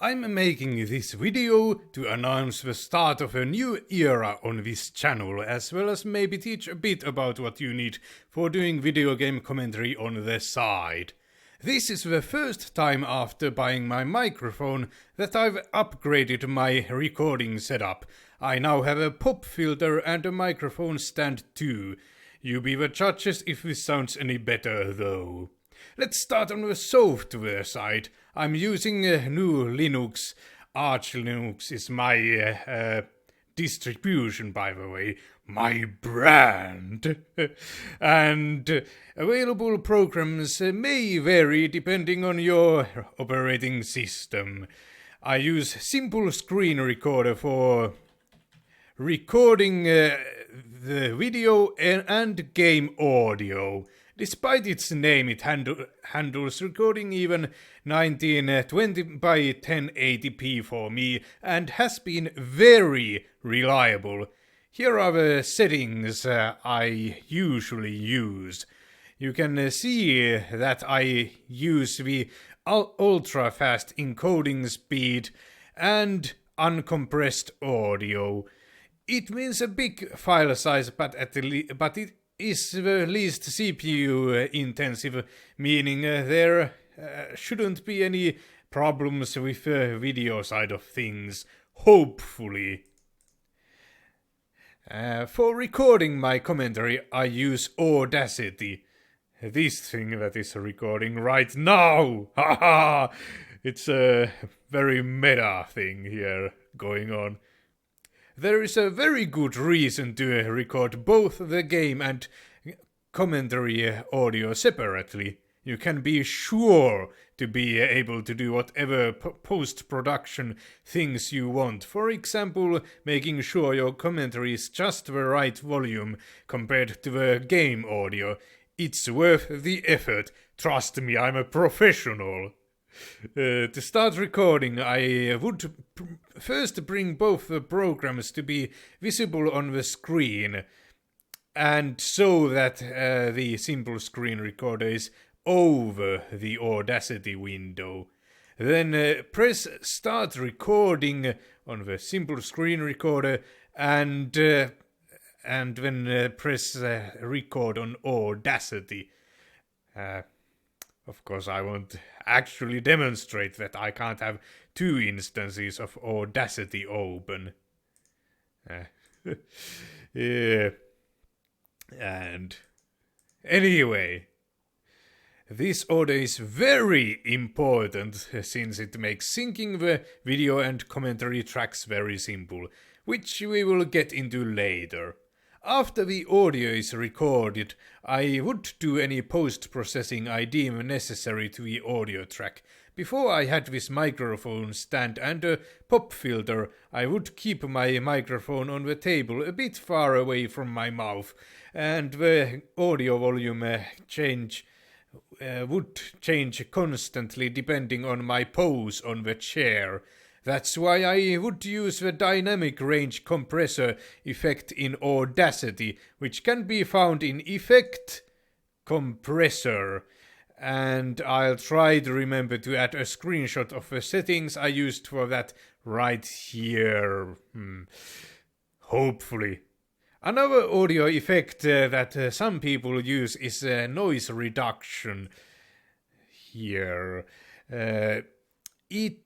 I'm making this video to announce the start of a new era on this channel, as well as maybe teach a bit about what you need for doing video game commentary on the side. This is the first time after buying my microphone that I've upgraded my recording setup. I now have a pop filter and a microphone stand too. You be the judges if this sounds any better though. Let's start on the software side. I'm using GNU Linux. Arch Linux is my distribution, by the way, my brand. And available programs may vary depending on your operating system. I use Simple Screen Recorder for recording the video and game audio. Despite its name, it handles recording even 1920 by 1080p for me and has been very reliable. Here are the settings I usually use. You can see that I use the ultra-fast encoding speed and uncompressed audio. It means a big file size, but it is the least CPU intensive, meaning there shouldn't be any problems with the video side of things, hopefully. For recording my commentary I use Audacity. This thing that is recording right now! Haha! It's a very meta thing here going on. There is a very good reason to record both the game and commentary audio separately. You can be sure to be able to do whatever post-production things you want. For example, making sure your commentary is just the right volume compared to the game audio. It's worth the effort. Trust me, I'm a professional. To start recording, I would first bring both the programs to be visible on the screen, and so that the Simple Screen Recorder is over the Audacity window. Then press Start Recording on the Simple Screen Recorder, and then press Record on Audacity. Of course, I won't actually demonstrate that I can't have two instances of Audacity open. Yeah. And anyway, this order is very important since it makes syncing the video and commentary tracks very simple, which we will get into later. After the audio is recorded, I would do any post-processing I deem necessary to the audio track. Before I had this microphone stand and a pop filter, I would keep my microphone on the table a bit far away from my mouth, and the audio volume would change constantly depending on my pose on the chair. That's why I would use the dynamic range compressor effect in Audacity, which can be found in Effect Compressor. And I'll try to remember to add a screenshot of the settings I used for that right here. Hopefully. Another audio effect that some people use is noise reduction. Here. It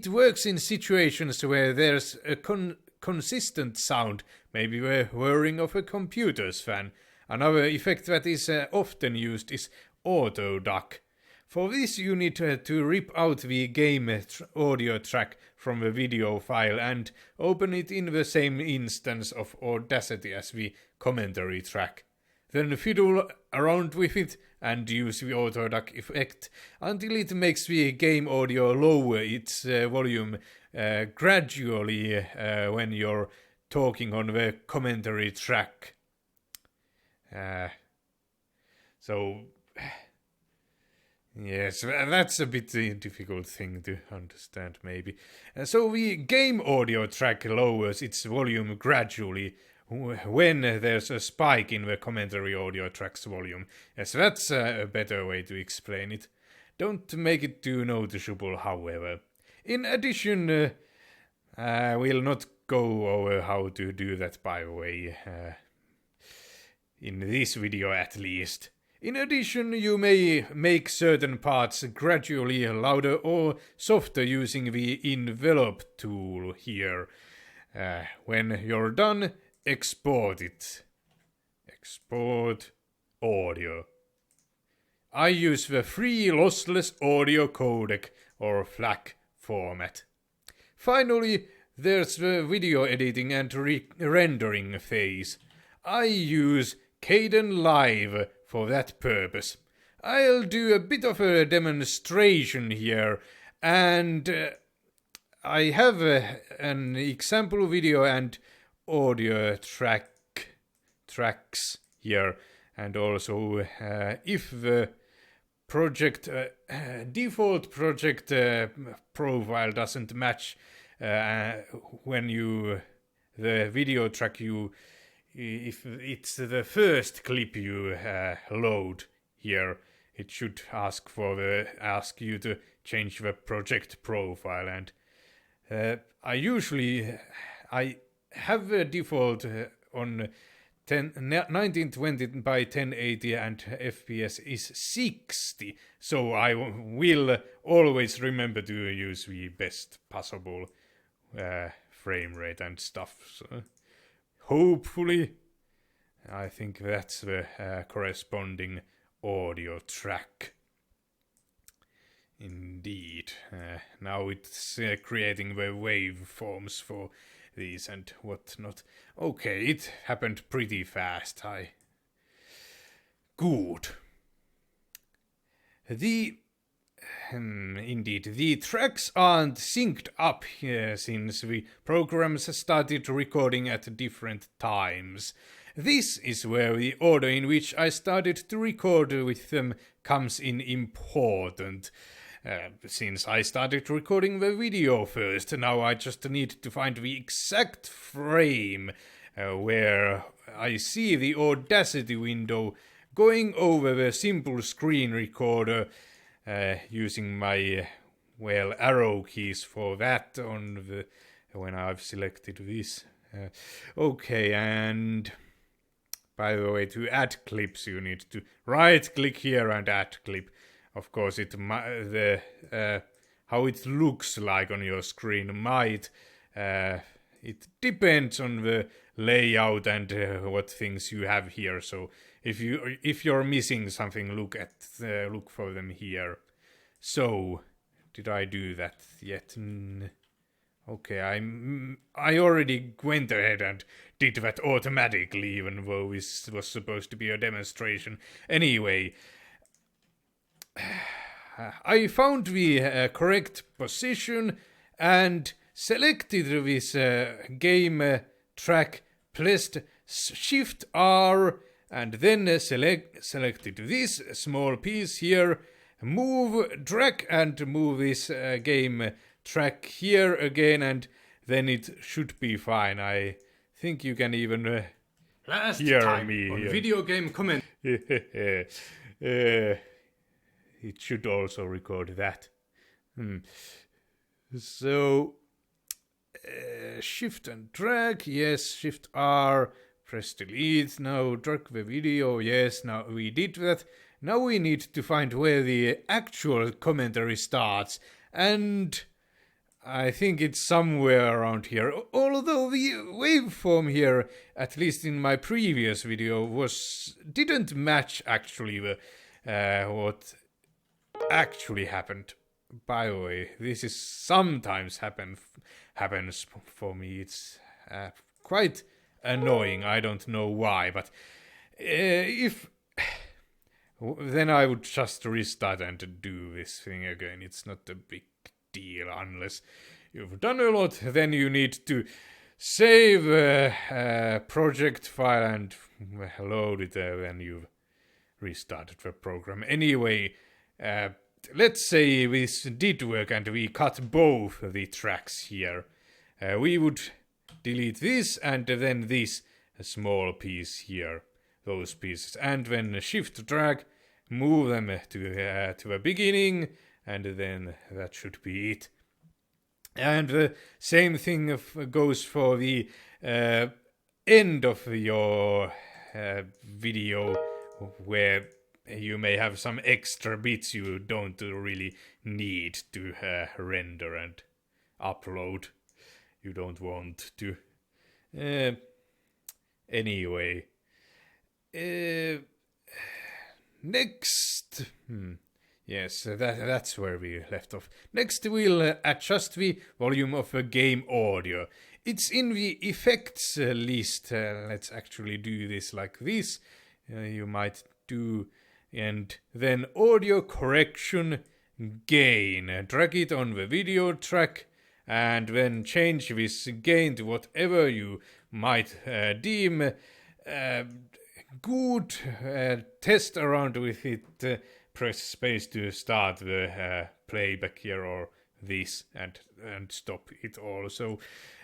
works in situations where there's a consistent sound, maybe the whirring of a computer's fan. Another effect that is often used is auto duck. For this you need to rip out the game audio track from the video file and open it in the same instance of Audacity as the commentary track. Then fiddle around with it and use the auto duck effect until it makes the game audio lower its volume gradually when you're talking on the commentary track. So, yes, that's a bit difficult thing to understand maybe. So the game audio track lowers its volume gradually when there's a spike in the commentary audio track's volume. Yes, that's a better way to explain it. Don't make it too noticeable, however. In addition, we'll not go over how to do that, by the way, in this video at least. In addition, you may make certain parts gradually louder or softer using the envelope tool here. When you're done, export it. Export audio. I use the free lossless audio codec or FLAC format. Finally, there's the video editing and rendering phase. I use Kdenlive for that purpose. I'll do a bit of a demonstration here, and I have an example video and audio tracks here, and also if the project default project profile doesn't match when the video track if it's the first clip you load here, it should ask you to change the project profile, and I have a default on 1920 by 1080 and FPS is 60, so I will always remember to use the best possible frame rate and stuff. So hopefully, I think that's the corresponding audio track. Indeed. Now it's creating the waveforms for these and whatnot. Okay, it happened pretty fast. Good. Indeed, the tracks aren't synced up here since the programs started recording at different times. This is where the order in which I started to record with them comes in important. Since I started recording the video first, now I just need to find the exact frame where I see the Audacity window going over the simple screen recorder using my arrow keys for that when I've selected this. Okay, and by the way, to add clips you need to right click here and add clip. Of course, how it looks like on your screen might it depends on the layout and what things you have here. So if you're missing something, look for them here. So did I do that yet? Okay, I already went ahead and did that automatically, even though this was supposed to be a demonstration. Anyway, I found the correct position and selected this game track, pressed Shift R, and then selected this small piece here, drag and move this game track here again, and then it should be fine. I think you can even hear me on here. Video Game Comment. It should also record that. So, Shift and drag, yes, Shift R, press delete, now drag the video, yes, now we did that. Now we need to find where the actual commentary starts, and I think it's somewhere around here. Although the waveform here, at least in my previous video, didn't match actually what actually happened. By the way, this is sometimes happens for me. It's quite annoying. I don't know why, but then I would just restart and do this thing again. It's not a big deal unless you've done a lot. Then you need to save a project file and load it when you've restarted the program. Anyway, let's say this did work and we cut both the tracks here. We would delete this and then this small piece here, those pieces, and then shift drag, move them to a beginning, and then that should be it. And the same thing goes for the end of your video, where you may have some extra bits you don't really need to render and upload. You don't want to. Anyway. Next. Yes, that's where we left off. Next we'll adjust the volume of a game audio. It's in the effects list. Let's actually do this like this. You might do, and then audio correction gain. Drag it on the video track and then change this gain to whatever you might deem good. Test around with it. Press space to start the playback here or this, and stop it also.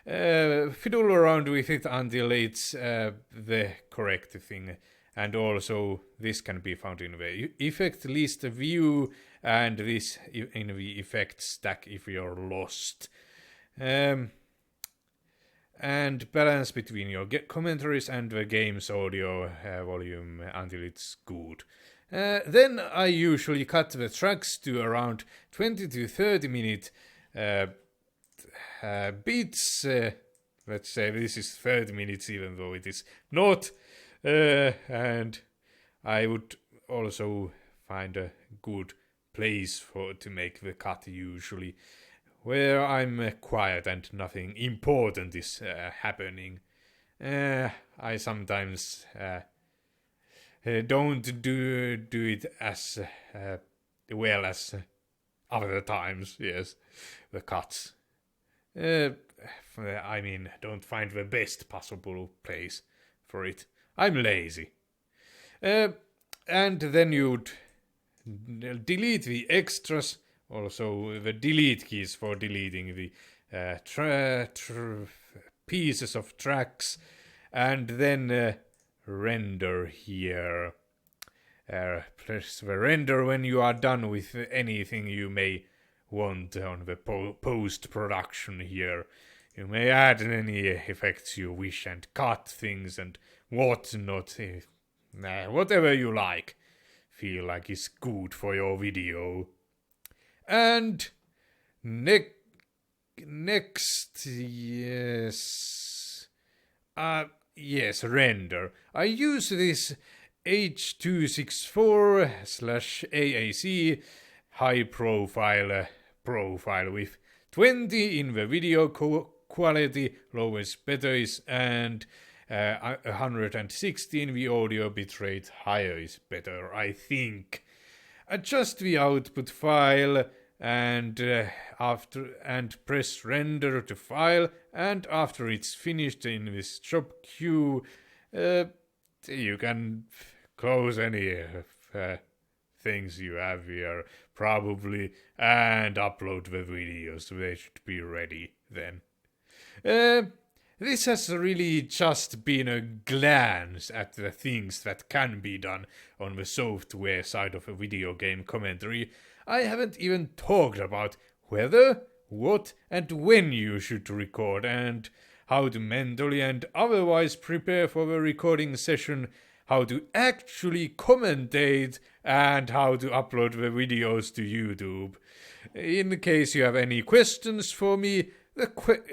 Fiddle around with it until it's the correct thing. And also this can be found in the effect list view and this in the effect stack if you're lost. And balance between your commentaries and the game's audio volume until it's good. Then I usually cut the tracks to around 20 to 30 minute beats. Let's say this is 30 minutes even though it is not. And I would also find a good place to make the cut usually, where I'm quiet and nothing important is happening. I sometimes don't do it as well as other times, yes, the cuts. I mean, don't find the best possible place for it. I'm lazy. And then you'd delete the extras, also the delete keys for deleting the pieces of tracks, and then render here. Press the render when you are done with anything you may want on the post-production here. You may add any effects you wish and cut things and whatnot. Whatever you like. Feel like is good for your video. And next, yes. Yes, render. I use this H.264/AAC high profile with 20 in the video quality, lowest better is, and 116 the audio bitrate, higher is better, I think. Adjust the output file and press render to file, and after it's finished in this job queue, you can close any things you have here probably and upload the videos. They should be ready then. This has really just been a glance at the things that can be done on the software side of a video game commentary. I haven't even talked about whether, what, and when you should record, and how to mentally and otherwise prepare for the recording session, how to actually commentate, and how to upload the videos to YouTube. In case you have any questions for me, the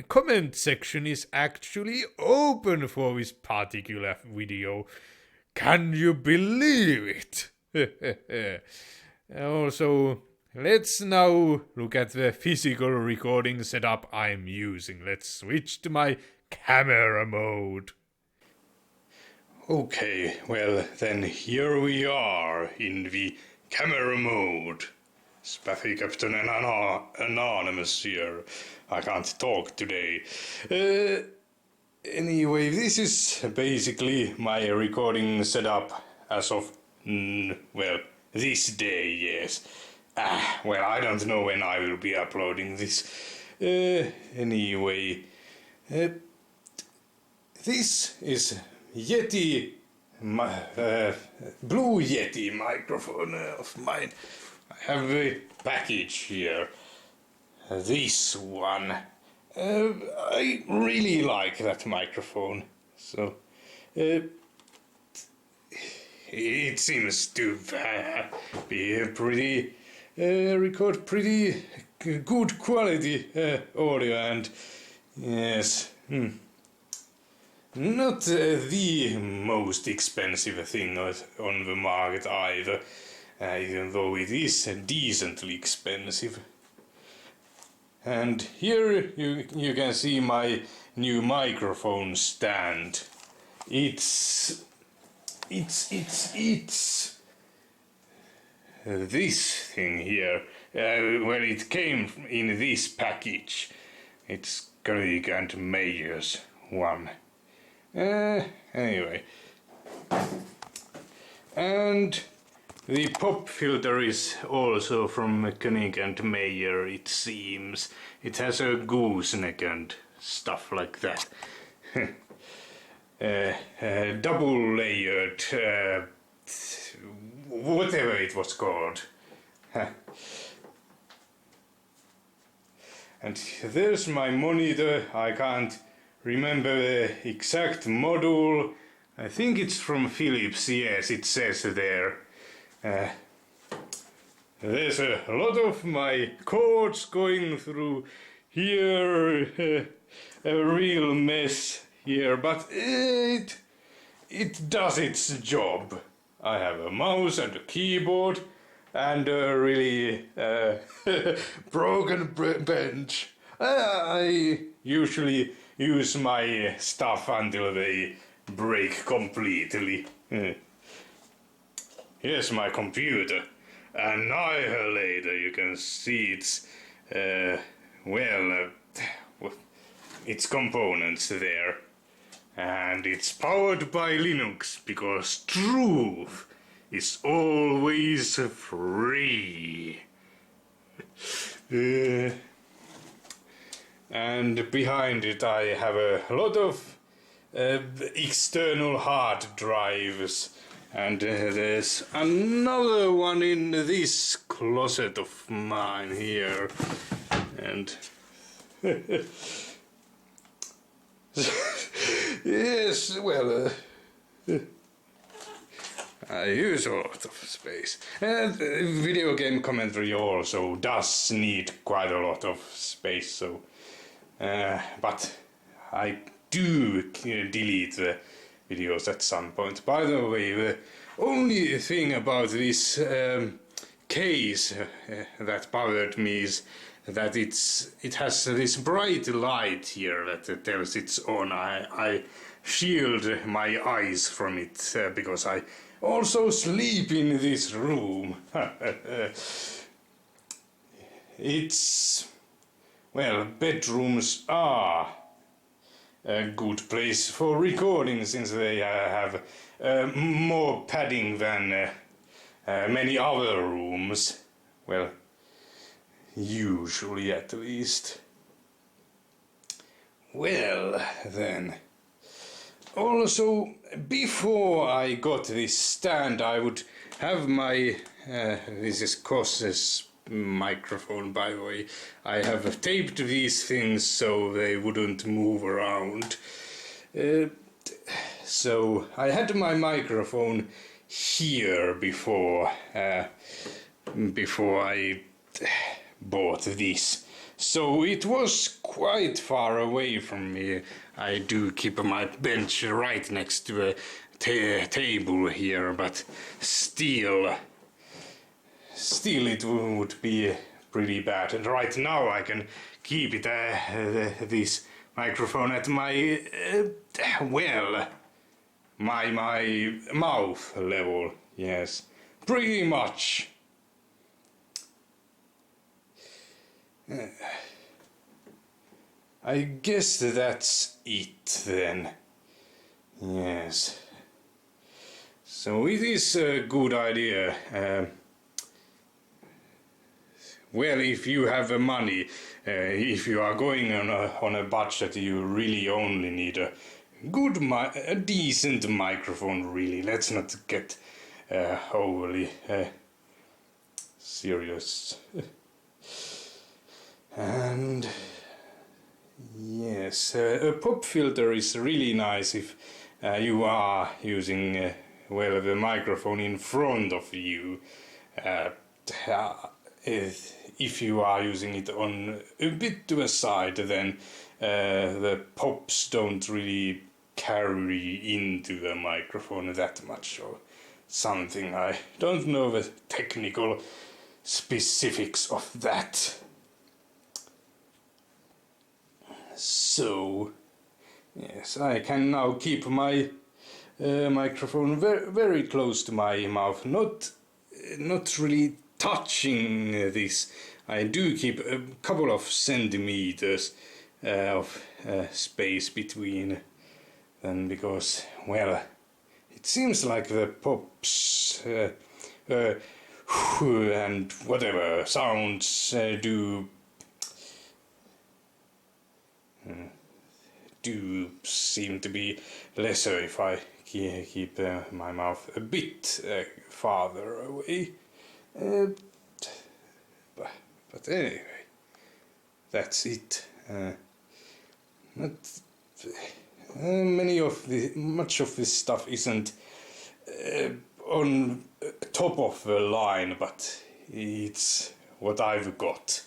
comment section is actually open for this particular video. Can you believe it? Also, let's now look at the physical recording setup I'm using. Let's switch to my camera mode. Okay, well then here we are in the camera mode. Spathy Captain and Anonymous here. I can't talk today. Anyway, this is basically my recording setup as of, this day, yes. Well, I don't know when I will be uploading this. Anyway, this is Yeti Blue Yeti microphone of mine. I have a package here. This one. I really like that microphone. So, it seems to be a pretty record pretty good quality audio, and yes, not the most expensive thing on the market either, even though it is decently expensive. And here you can see my new microphone stand. It's this thing here. Well, it came in this package. It's Koenig and Mayer's one. Anyway. And the pop filter is also from Koenig and Mayer, it seems. It has a gooseneck and stuff like that. Double layered, whatever it was called. And there's my monitor. I can't remember the exact model. I think it's from Philips, yes, it says there. There's a lot of my cords going through here, a real mess here, but it does its job. I have a mouse and a keyboard and a really broken bench. I usually use my stuff until they break completely. Here's my computer. Annihilator, you can see its, its components there. And it's powered by Linux, because truth is always free. And behind it I have a lot of external hard drives. And there's another one in this closet of mine here. And yes, well, I use a lot of space. And video game commentary also does need quite a lot of space, so but I do delete the videos at some point. By the way, the only thing about this case that bothered me is that it has this bright light here that tells it's on. I shield my eyes from it because I also sleep in this room. Well, bedrooms are a good place for recording, since they have more padding than many other rooms. Well, usually at least. Well, then. Also, before I got this stand, I would have my... this is Kos's microphone, by the way. I have taped these things so they wouldn't move around. So I had my microphone here before I bought this. So it was quite far away from me. I do keep my bench right next to a table here, but still it would be pretty bad. And right now I can keep it this microphone at my my mouth level. Yes, pretty much. I guess that's it then. Yes. So it is a good idea. Well, if you have money, if you are going on a budget, you really only need a a decent microphone, really. Let's not get overly serious. And yes, a pop filter is really nice if you are using well, the microphone in front of you. If you are using it on a bit to the side, then the pops don't really carry into the microphone that much or something. I don't know the technical specifics of that. So, yes, I can now keep my microphone very close to my mouth, not really touching this. I do keep a couple of centimeters of space between them because, well, it seems like the pops and whatever sounds do seem to be lesser if I keep my mouth a bit farther away. But anyway, that's it. Much of this stuff isn't on top of the line, but it's what I've got.